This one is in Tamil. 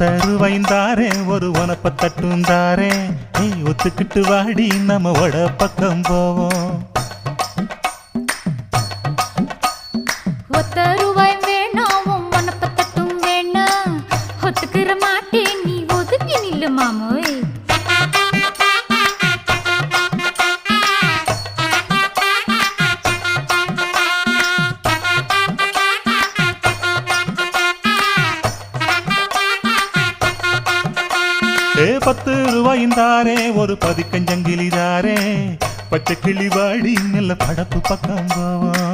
ஒத்தருவைந்தாரே ஒரு உனப்ப தட்டுந்தாரே ஒத்துக்கிட்டு வாடி நம்ம வட பக்கம் போவோம். ஒத்தருவாய் வேணாம் உனப்ப தட்டும் வேணாம் ஒத்துக்கிற மாட்டே நீ ஒதுங்கி நில்லு மாமோய். ₹10 ஒரு பதிக்கஞ்சங்கிலிதாரே பச்சை கிளி வாடி நல்ல படப்பு பக்கம் போவோம்.